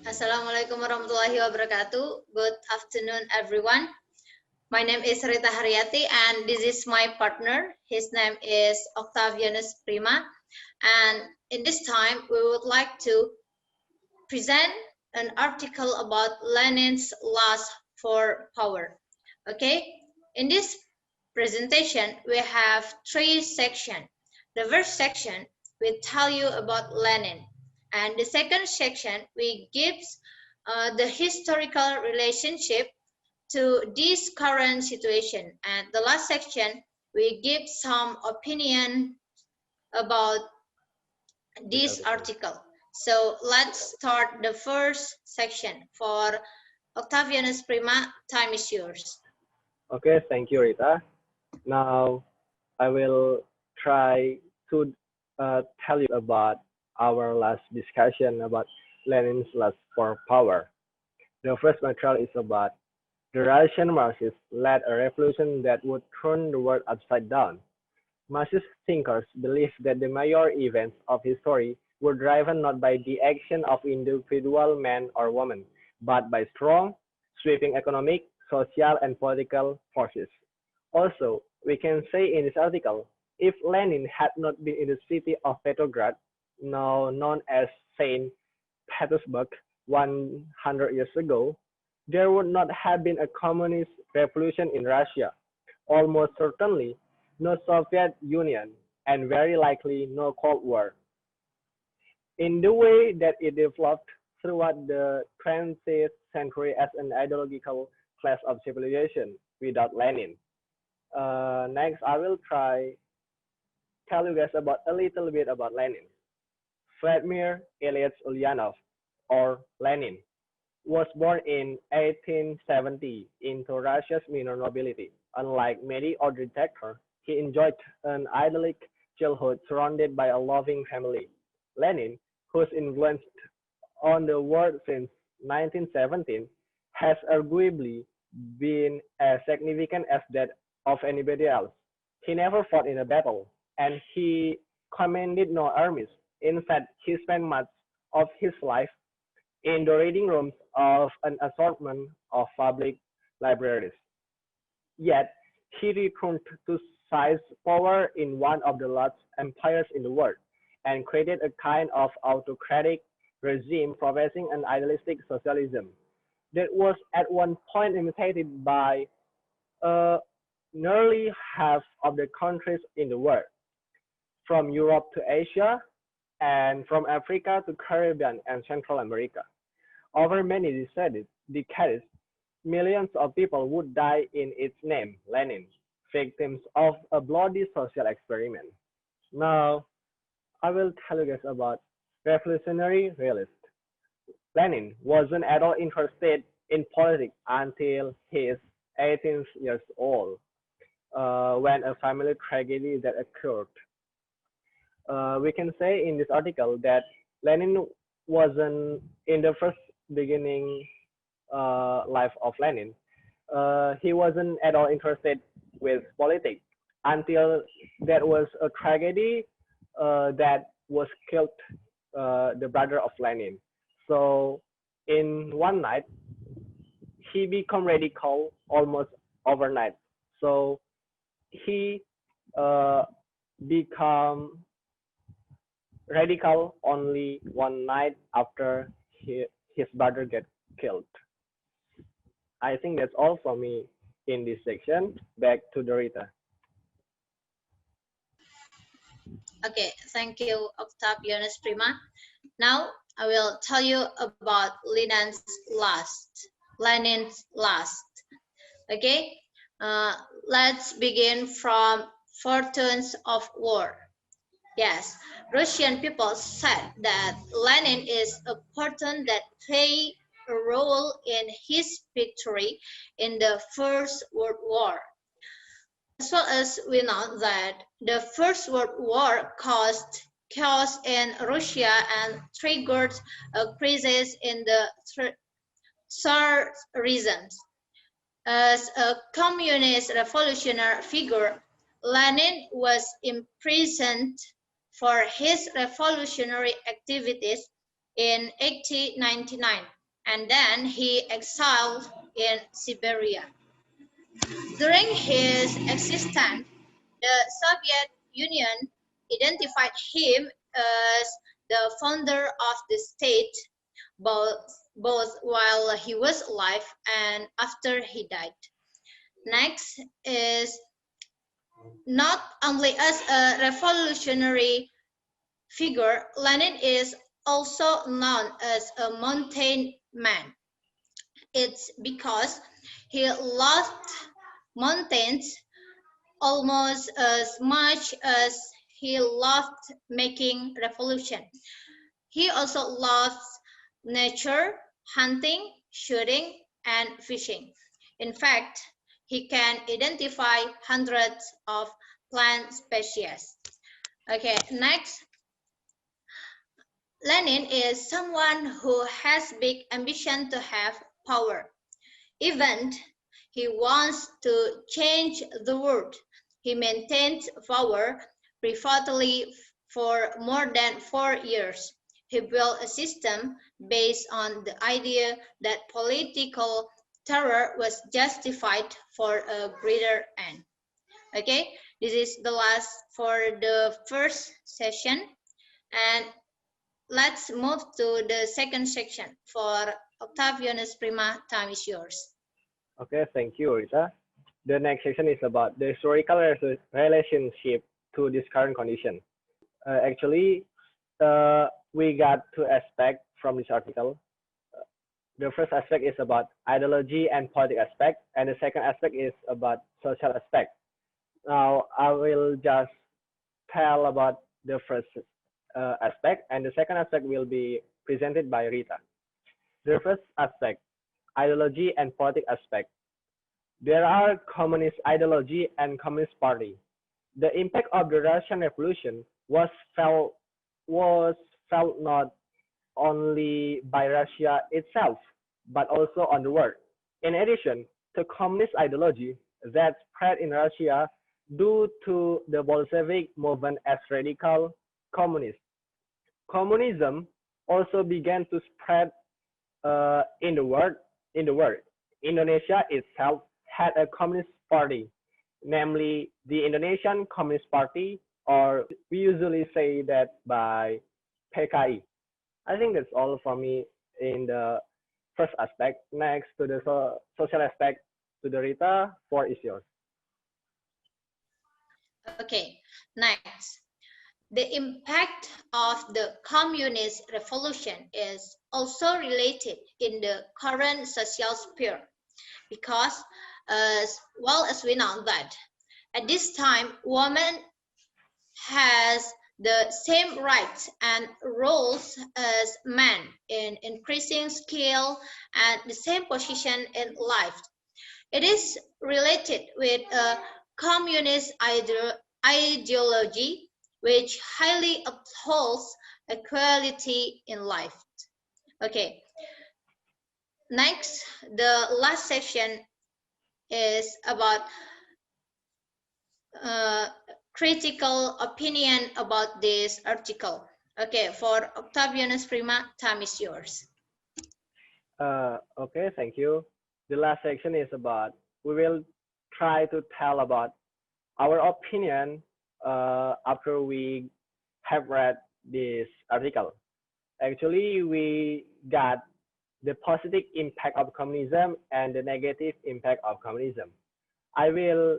Assalamualaikum warahmatullahi wabarakatuh. Good afternoon, everyone. My name is Rita Haryati, and this is my partner. His name is Octavianus Prima. And in this time, we would like to present an article about Lenin's lust for power. Okay, in this presentation, we have three sections. The first section will tell you about Lenin, and the second section we gives the historical relationship to this current situation, and the last section we give some opinion about this article. So let's start the first section. For Octavianus Prima, time is yours. Okay, thank you, Rita. Now I will try to tell you about our last discussion about Lenin's lust for power. The first material is about the Russian Marxists led a revolution that would turn the world upside down. Marxist thinkers believed that the major events of history were driven not by the action of individual men or women, but by strong, sweeping economic, social, and political forces. Also, we can say in this article, if Lenin had not been in the city of Petrograd, now known as Saint Petersburg, 100 years ago, there would not have been a communist revolution in Russia. Almost certainly, no Soviet Union, and very likely no Cold War. In the way that it developed throughout the 20th century as an ideological class of civilization without Lenin. Next, I will tell you guys about a little bit about Lenin. Vladimir Ilyich Ulyanov, or Lenin, was born in 1870 into Russia's minor nobility. Unlike many other dictators, he enjoyed an idyllic childhood surrounded by a loving family. Lenin, whose influence on the world since 1917 has arguably been as significant as that of anybody else. He never fought in a battle, and he commanded no armies. In fact, he spent much of his life in the reading rooms of an assortment of public libraries. Yet, he returned to seize power in one of the largest empires in the world and created a kind of autocratic regime professing an idealistic socialism that was at one point imitated by uh, nearly half of the countries in the world, from Europe to Asia and from Africa to Caribbean and Central America. Over many decades, millions of people would die in its name, Lenin, victims of a bloody social experiment. Now, I will tell you guys about revolutionary realist. Lenin wasn't at all interested in politics until his 18 years old, when a family tragedy that occurred. We can say in this article that Lenin wasn't in the first beginning life of Lenin. He wasn't at all interested with politics until there was a tragedy that was killed the brother of Lenin. So in one night, he became radical almost overnight. So he uh, become radical only one night after his brother get killed. I think that's all for me in this section. Back to Dorita. Okay, thank you, Octavianus Prima. Now I will tell you about Lenin's Last. Okay, let's begin from Fortunes of War. Yes, Russian people said that Lenin is a person that played a role in his victory in the First World War. As well as we know that the First World War caused chaos in Russia and triggered a crisis in the Tsar regimes. As a communist revolutionary figure, Lenin was imprisoned for his revolutionary activities in 1899, and then he exiled in Siberia. During his existence, the Soviet Union identified him as the founder of the state, both while he was alive and after he died. Next is not only as a revolutionary figure, Lenin is also known as a mountain man. It's because he loved mountains almost as much as he loved making revolution. He also loves nature, hunting, shooting, and fishing. In fact, he can identify hundreds of plant species. Okay, next. Lenin is someone who has big ambition to have power. Even he wants to change the world. He maintained power privately for more than 4 years. He built a system based on the idea that political terror was justified for a greater end. Okay, this is the last for the first session, and let's move to the second section. For Octavianus Prima, time is yours. Okay, thank you, Rita. The next section is about the historical relationship to this current condition. Actually, we got two aspects from this article. The first aspect is about ideology and political aspect, and the second aspect is about social aspect. Now, I will just tell about the first aspect, and the second aspect will be presented by Rita. The first aspect, ideology and political aspect. There are communist ideology and communist party. The impact of the Russian Revolution was felt not only by Russia itself, but also on the world. In addition to communist ideology that spread in Russia due to the Bolshevik movement as radical communists, communism also began to spread in the world. Indonesia itself had a communist party, namely the Indonesian Communist Party, or we usually say that by PKI. I think that's all for me in the first aspect. Next to the social aspect, to the Rita, floor is yours. Okay, next. The impact of the communist revolution is also related in the current social sphere because as well as we know that at this time women has the same rights and roles as men in increasing skill and the same position in life. It is related with a communist ideology which highly upholds equality in life. Okay, next, the last section is about critical opinion about this article. Okay, for Octavianus Prima, time is yours. Okay, thank you. The last section is about, we will try to tell about our opinion after we have read this article. Actually, we got the positive impact of communism and the negative impact of communism. I will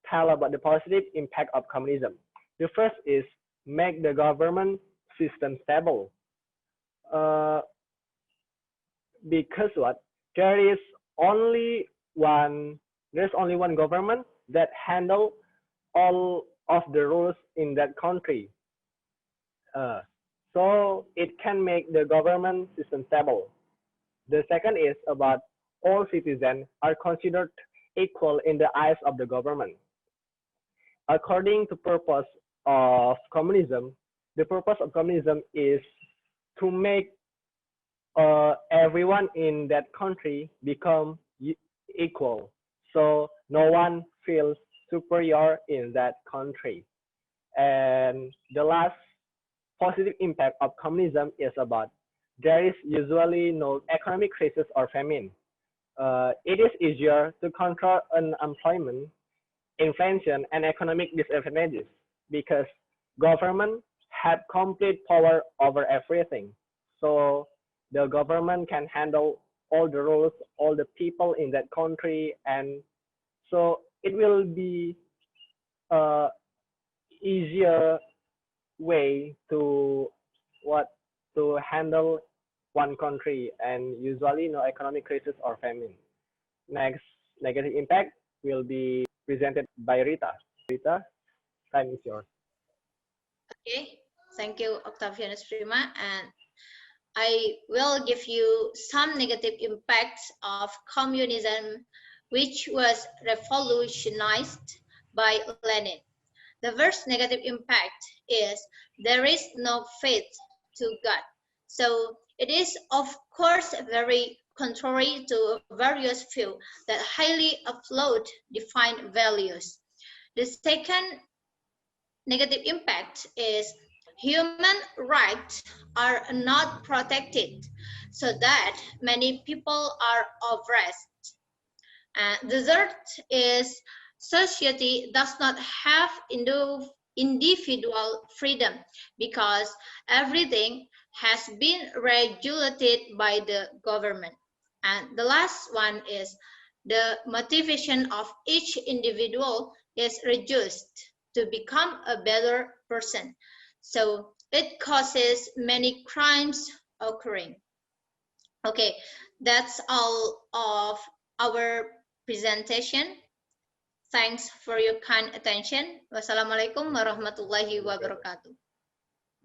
tell about the positive impact of communism. The first is make the government system stable. Because what? There's only one government that handle all of the rules in that country. So it can make the government system stable. The second is about all citizens are considered equal in the eyes of the government. According to purpose of communism, the purpose of communism is to make everyone in that country become equal. So no one feels superior in that country. And the last positive impact of communism is about there is usually no economic crisis or famine. It is easier to control unemployment, inflation, and economic disadvantages because government had complete power over everything. So the government can handle all the rules, all the people in that country, and so it will be a easier way to what to handle one country, and usually no economic crisis or famine. Next, negative impact will be presented by Rita. Rita, time is yours. Okay, thank you, Octavianus Prima, and I will give you some negative impacts of communism, which was revolutionized by Lenin. The first negative impact is there is no faith to God. So it is, of course, very contrary to various views that highly upload defined values. The second negative impact is human rights are not protected, so that many people are oppressed. And the third is society does not have individual freedom because everything has been regulated by the government. And the last one is the motivation of each individual is reduced to become a better person. So it causes many crimes occurring. Okay, that's all of our presentation. Thanks for your kind attention. Wassalamualaikum warahmatullahi wabarakatuh.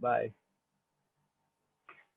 Bye.